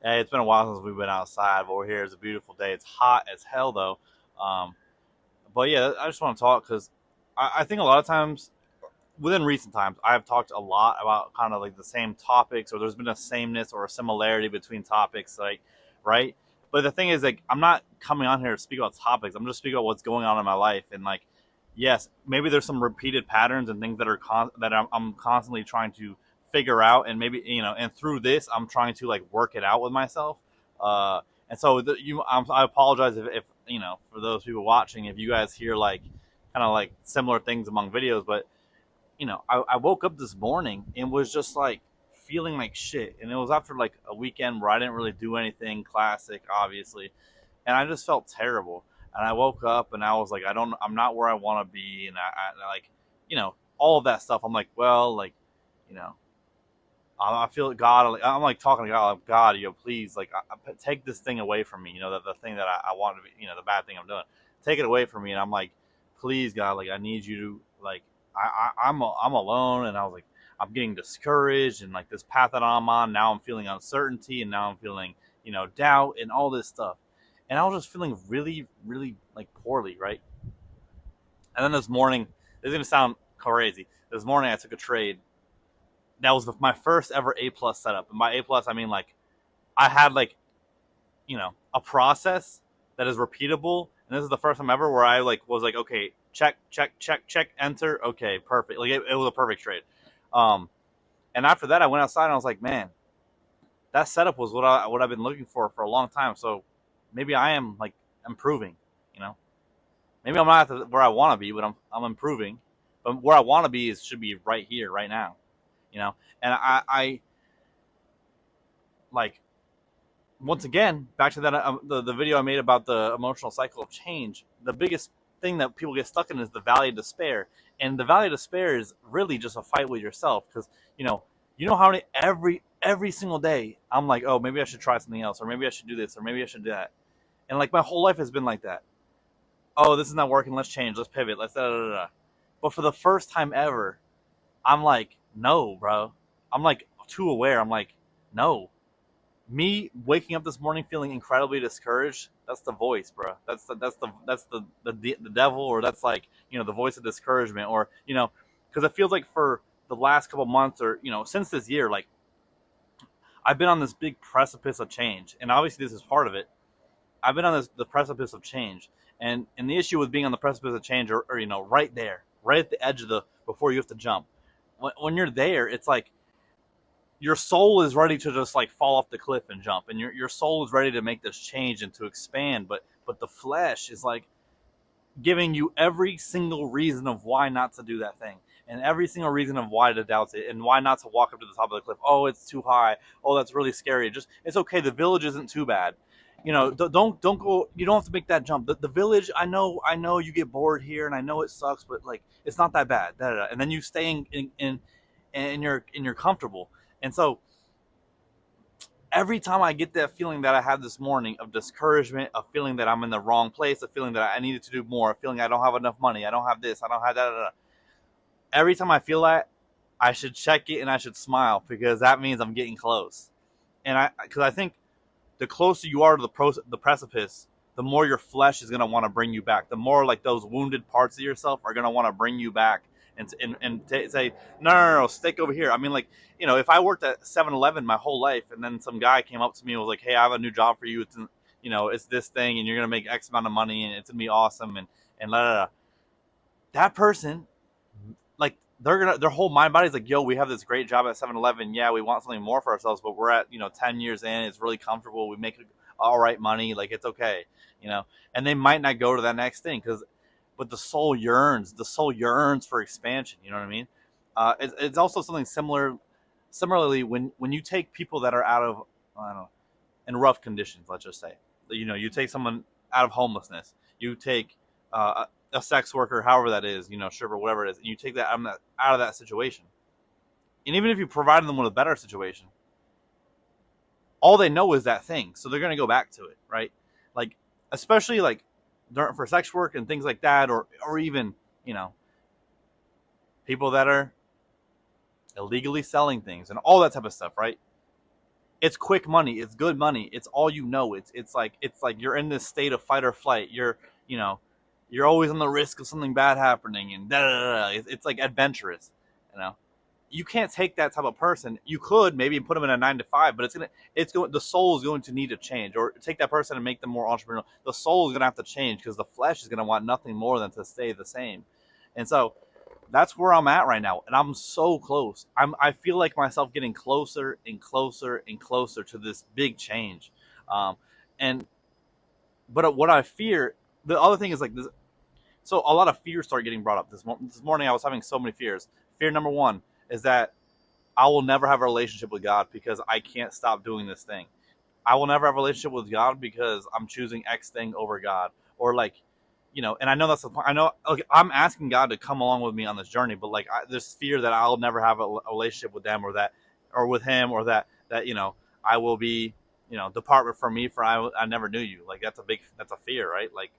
Hey, it's been a while since we've been outside, but we're here. It's a beautiful day. It's hot as hell, though. Um, but yeah, I just want to talk because I think a lot of times, within recent times, I've talked a lot about kind of like the same topics, or there's been a sameness or a similarity between topics, like, right? But the thing is, like, I'm not coming on here to speak about topics. I'm just speaking about what's going on in my life, and like, yes, maybe there's some repeated patterns and things that I'm constantly trying to figure out, and maybe and through this, I'm trying to like work it out with myself. Uh, and so I apologize if for those people watching, if you guys hear like kind of like similar things among videos, but I woke up this morning and was just like feeling like shit. And it was after like a weekend where I didn't really do anything classic, obviously. And I just felt terrible. And I woke up and I was like, I'm not where I want to be. And I like, all of that stuff. I'm like, well, like, you know, I feel God. I'm like talking to God, like, God, please, like, take this thing away from me. The thing that I want to be, the bad thing I'm doing, take it away from me. And I'm like, please, God, like, I need you to, like, I'm alone, and I was like, I'm getting discouraged, and like this path that I'm on now, I'm feeling uncertainty, and now I'm feeling, doubt, and all this stuff. And I was just feeling really, really like poorly, right? And then this morning, this is gonna sound crazy. This morning, I took a trade that was my first ever A plus setup. And by A plus, I mean like I had like a process that is repeatable. And this is the first time ever where I like was like, okay, check, check, check, check, enter. Okay, perfect. Like it was a perfect trade. Um, and after that, I went outside and I was like, man, that setup was what I've been looking for a long time. So maybe I am like improving. You know, maybe I'm not where I want to be, but I'm improving. But where I want to be should be right here, right now. And I like once again back to that the video I made about the emotional cycle of change. The biggest thing that people get stuck in is the valley of despair, and the valley of despair is really just a fight with yourself because how many every single day I'm like, oh, maybe I should try something else, or maybe I should do this, or maybe I should do that, and like my whole life has been like that. Oh, this is not working, let's change, let's pivot, let's da da da da. But for the first time ever, I'm like, no, bro. I'm like too aware. I'm like, no. Me waking up this morning feeling incredibly discouraged. That's the voice, bro. That's the devil, or that's like the voice of discouragement, or because it feels like for the last couple months, or since this year, like I've been on this big precipice of change, and obviously this is part of it. I've been on the precipice of change, and the issue with being on the precipice of change, or right there, right at the edge of the before you have to jump. When you're there, it's like your soul is ready to just like fall off the cliff and jump, and your soul is ready to make this change and to expand, but the flesh is like giving you every single reason of why not to do that thing, and every single reason of why to doubt it, and why not to walk up to the top of the cliff. Oh, it's too high. Oh, that's really scary. Just, it's okay, the village isn't too bad. Don't go. You don't have to make that jump. The village, I know you get bored here, and I know it sucks, but like it's not that bad. Da, da, da. And then you stay and you're comfortable. And so every time I get that feeling that I had this morning of discouragement, a feeling that I'm in the wrong place, a feeling that I needed to do more, a feeling I don't have enough money, I don't have this, I don't have that. Every time I feel that, I should check it and I should smile, because that means I'm getting close. And because I think the closer you are to the precipice, the more your flesh is going to want to bring you back. The more like those wounded parts of yourself are going to want to bring you back and say, no, stick over here. I mean, like, if I worked at 7-Eleven my whole life, and then some guy came up to me and was like, hey, I have a new job for you. It's this thing, and you're going to make X amount of money, and it's going to be awesome. And la, la, la. That person, like, their whole mind body's like, yo, we have this great job at 7-Eleven. Yeah, we want something more for ourselves, but we're at 10 years in. It's really comfortable. We make all right money. Like, it's okay, and they might not go to that next thing but the soul yearns. The soul yearns for expansion. You know what I mean? It's also something similarly when you take people that are out of, I don't know, in rough conditions. Let's just say, you take someone out of homelessness. You take a sex worker, however that is, stripper, whatever it is, and you take that out of that situation. And even if you provide them with a better situation, all they know is that thing, so they're going to go back to it, right? Like, especially like for sex work and things like that, or even people that are illegally selling things and all that type of stuff, right? It's quick money. It's good money. It's all you know. It's like you're in this state of fight or flight. You know you're always on the risk of something bad happening, and da da da. It's like adventurous. You know, you can't take that type of person. You could maybe put them in a 9 to 5, but the soul is going to need to change, or take that person and make them more entrepreneurial. The soul is going to have to change because the flesh is going to want nothing more than to stay the same. And so that's where I'm at right now, and I'm so close. I feel like myself getting closer and closer and closer to this big change. Um, and but what I fear, the other thing is like this. So a lot of fears start getting brought up this morning. I was having so many fears. Fear number one is that I will never have a relationship with God because I can't stop doing this thing. I will never have a relationship with God because I'm choosing X thing over God, or like, and I know that's the point. I know, okay, I'm asking God to come along with me on this journey, but like, there's fear that I'll never have a relationship with them, or that, or with Him, or that I will be, depart from me, for I never knew you. Like that's a fear, right? Like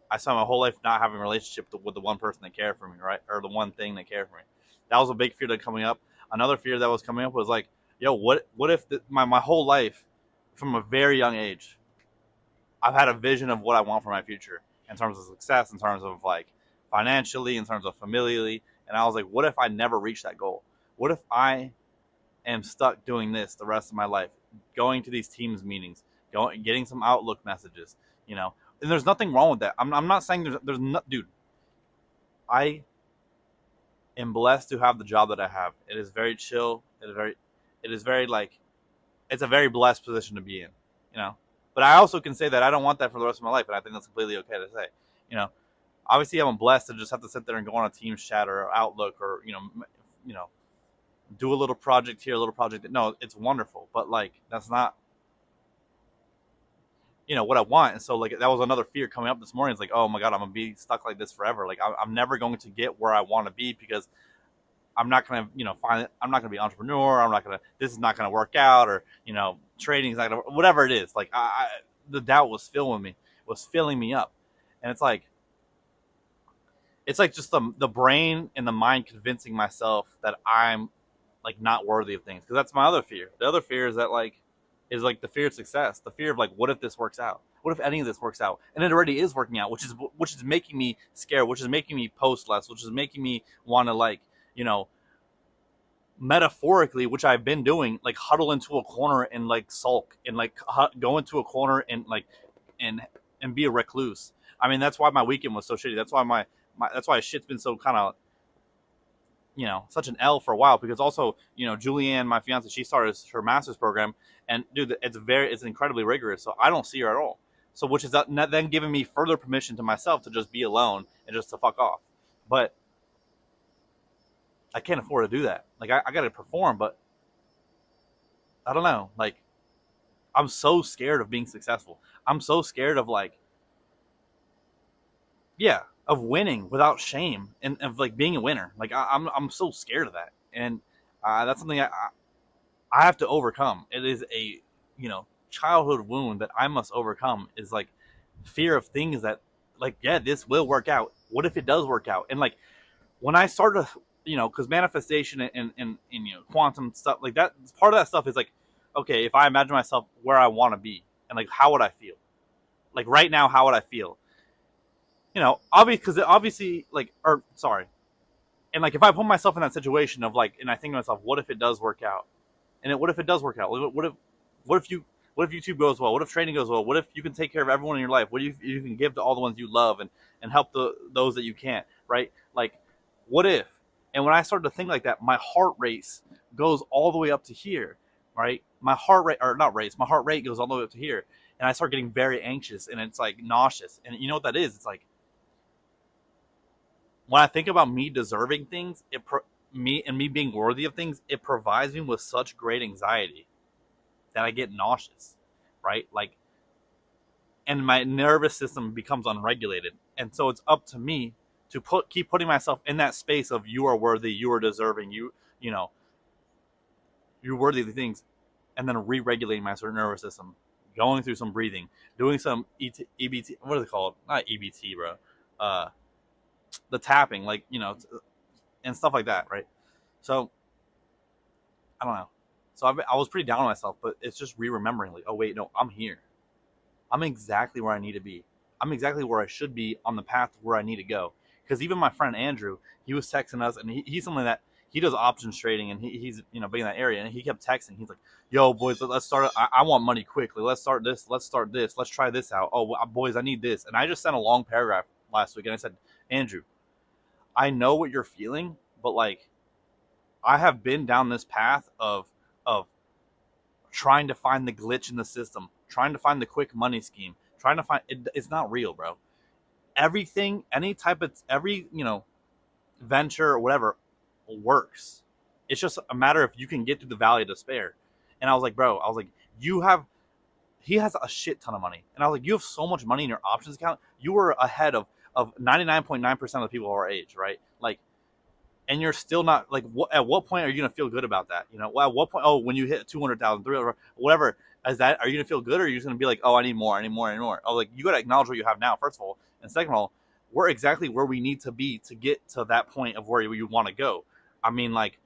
I spent my whole life not having a relationship with the one person that cared for me, right, or the one thing that cared for me. That was a big fear that coming up. Another fear that was coming up was like, yo, what if my whole life, from a very young age, I've had a vision of what I want for my future in terms of success, in terms of like financially, in terms of familially, and I was like, what if I never reach that goal? What if I am stuck doing this the rest of my life, going to these teams meetings, getting some Outlook messages, and there's nothing wrong with that. I'm not saying there's not, dude. I am blessed to have the job that I have. It is very chill. It is very like, it's a very blessed position to be in, you know. But I also can say that I don't want that for the rest of my life, and I think that's completely okay to say. You know, obviously I'm blessed to just have to sit there and go on a Teams chat or Outlook, or do a little project here, a little project there. No, it's wonderful, but like that's not what I want. And so like that was another fear coming up this morning. It's like, oh my god, I'm gonna be stuck like this forever. Like I'm never going to get where I want to be because I'm not gonna find. I'm not gonna be an entrepreneur. I'm not gonna. This is not gonna work out, or trading is not gonna. Whatever it is, like the doubt was filling me up, and it's like just the brain and the mind convincing myself that I'm like not worthy of things, because that's my other fear. The other fear is like the fear of success, the fear of like, what if this works out? What if any of this works out? And it already is working out, which is making me scared, which is making me post less, which is making me want to like metaphorically, which I've been doing, like huddle into a corner and like sulk and like go into a corner and like and and be a recluse. I mean, that's why my weekend was so shitty. That's why that's why shit's been so kind of such an L for a while, because also Julianne, my fiance, she started her master's program, and dude, it's incredibly rigorous. So I don't see her at all. So which is then giving me further permission to myself to just be alone and just to fuck off. But I can't afford to do that. Like I got to perform, but I don't know. Like I'm so scared of being successful. I'm so scared of like, yeah, of winning without shame, and of like being a winner. Like I'm so scared of that, and that's something I have to overcome. It is a childhood wound that I must overcome. Is like fear of things that, like, yeah, this will work out. What if it does work out? And like when I start to because manifestation and quantum stuff like that, part of that stuff is like, okay, if I imagine myself where I want to be, and like how would I feel? Like right now, how would I feel? Obviously, like, or sorry, and like if I put myself in that situation of like, and I think to myself, what if it does work out? And what if it does work out? What if YouTube goes well? What if training goes well? What if you can take care of everyone in your life? What if you can give to all the ones you love, and help those that you can't, right? Like, what if? And when I start to think like that, my heart rate goes all the way up to here, right? My heart rate, or not race, my heart rate goes all the way up to here, and I start getting very anxious, and it's like nauseous. And you know what that is? It's like, when I think about me deserving things, me being worthy of things, it provides me with such great anxiety that I get nauseous, right? Like, and my nervous system becomes unregulated, and so it's up to me to keep putting myself in that space of, you are worthy, you are deserving, you're worthy of the things, and then re-regulating my certain nervous system, going through some breathing, doing some EBT. What is it called? Not EBT, bro. The tapping, like and stuff like that, right? So I don't know. So I was pretty down on myself, but it's just re-remembering, like, oh wait, no, I'm here. I'm exactly where I need to be. I'm exactly where I should be on the path where I need to go. Because even my friend Andrew, he was texting us, and he's something that he does options trading, and he's big in that area, and he kept texting. He's like, "Yo, boys, let's start. I want money quickly. Let's start this. Let's start this. Let's try this out. Oh, boys, I need this." And I just sent a long paragraph last week, and I said, "Andrew, I know what you're feeling, but like, I have been down this path of trying to find the glitch in the system, trying to find the quick money scheme, trying to find it. It's not real, bro. Everything, any type of every venture or whatever works. It's just a matter if you can get through the valley of despair." And I was like, bro, I was like, he has a shit ton of money, and I was like, you have so much money in your options account. You were ahead of 99.9% of the people our age, right? Like, and you're still not like, at what point are you gonna feel good about that? At what point? Oh, when you hit 200,000, 300, whatever. Is that, are you gonna feel good, or are you just gonna be like, oh, I need more, I need more, I need more? Oh, like, you gotta acknowledge what you have now, first of all, and second of all, we're exactly where we need to be to get to that point of where you want to go. I mean, like,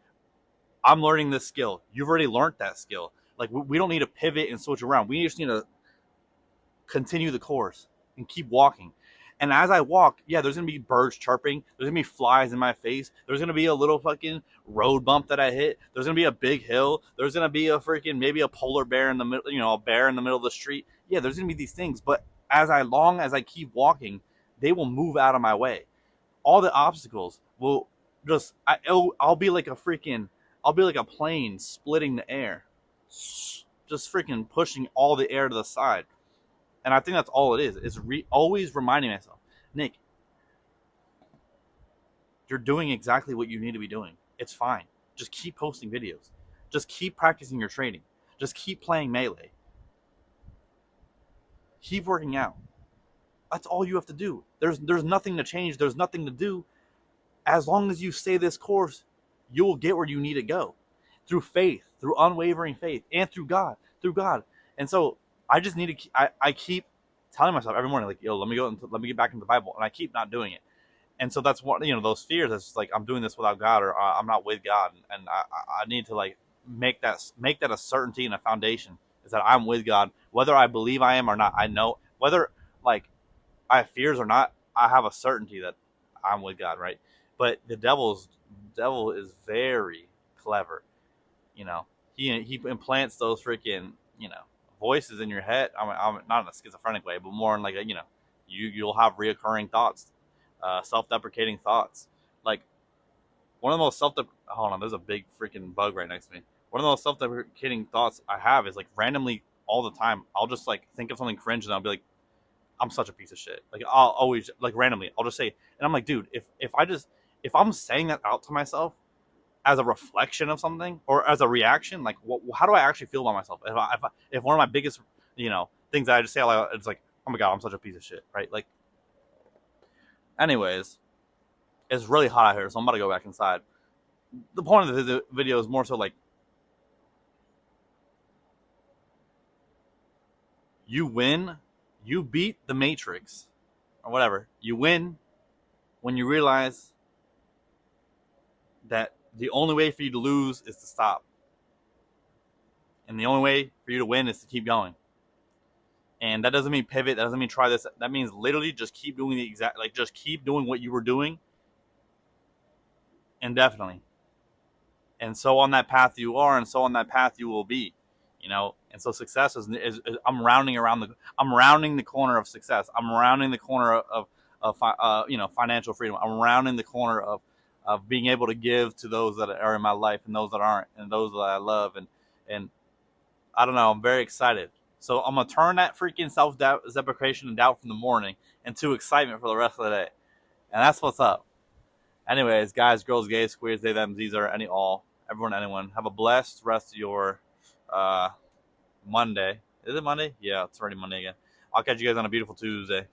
I'm learning this skill. You've already learned that skill. Like, we don't need to pivot and switch around. We just need to continue the course and keep walking. And as I walk, yeah, there's gonna be birds chirping. There's gonna be flies in my face. There's gonna be a little fucking road bump that I hit. There's gonna be a big hill. There's gonna be a freaking, maybe a polar bear in the middle, a bear in the middle of the street. Yeah, there's gonna be these things. But long as I keep walking, they will move out of my way. All the obstacles will just, I'll be like a plane splitting the air, just freaking pushing all the air to the side. And I think that's all it is always reminding myself, Nick, you're doing exactly what you need to be doing. It's fine. Just keep posting videos. Just keep practicing your trading. Just keep playing Melee. Keep working out. That's all you have to do. There's nothing to change. There's nothing to do. As long as you stay this course, you will get where you need to go. Through faith, through unwavering faith, and through God. And so I just need to, I keep telling myself every morning, like, yo, let me get back into the Bible. And I keep not doing it. And so that's what, those fears. It's just like, I'm doing this without God, or I'm not with God. And I need to, like, make that a certainty and a foundation, is that I'm with God. Whether I believe I am or not, I know. Whether, like, I have fears or not, I have a certainty that I'm with God, right? But the devil is very clever. He implants those freaking, voices in your head. I'm not in a schizophrenic way, but more in like you'll have reoccurring thoughts, self-deprecating thoughts. Like, one of the most hold on, there's a big freaking bug right next to me. One of the most self-deprecating thoughts I have is, like, randomly all the time, I'll just, like, think of something cringe, and I'll be like, I'm such a piece of shit. Like, I'll always, like, randomly, I'll just say, and I'm like, dude, if I'm saying that out to myself as a reflection of something, or as a reaction, like, how do I actually feel about myself? If one of my biggest, things that I just say, it's like, oh my God, I'm such a piece of shit, right? Like, anyways, it's really hot out here, so I'm about to go back inside. The point of the video is more so like, you win, you beat the Matrix, or whatever. You win when you realize that the only way for you to lose is to stop. And the only way for you to win is to keep going. And that doesn't mean pivot. That doesn't mean try this. That means literally just keep doing just keep doing what you were doing indefinitely. And so on that path you are, and so on that path you will be. And so success is I'm rounding the corner of success. I'm rounding the corner of financial freedom. I'm rounding the corner of being able to give to those that are in my life, and those that aren't, and those that I love. And I don't know, I'm very excited. So I'm going to turn that freaking self-deprecation and doubt from the morning into excitement for the rest of the day. And that's what's up. Anyways, guys, girls, gays, queers, they, them, these are any, all, everyone, anyone. Have a blessed rest of your Monday. Is it Monday? Yeah, it's already Monday again. I'll catch you guys on a beautiful Tuesday.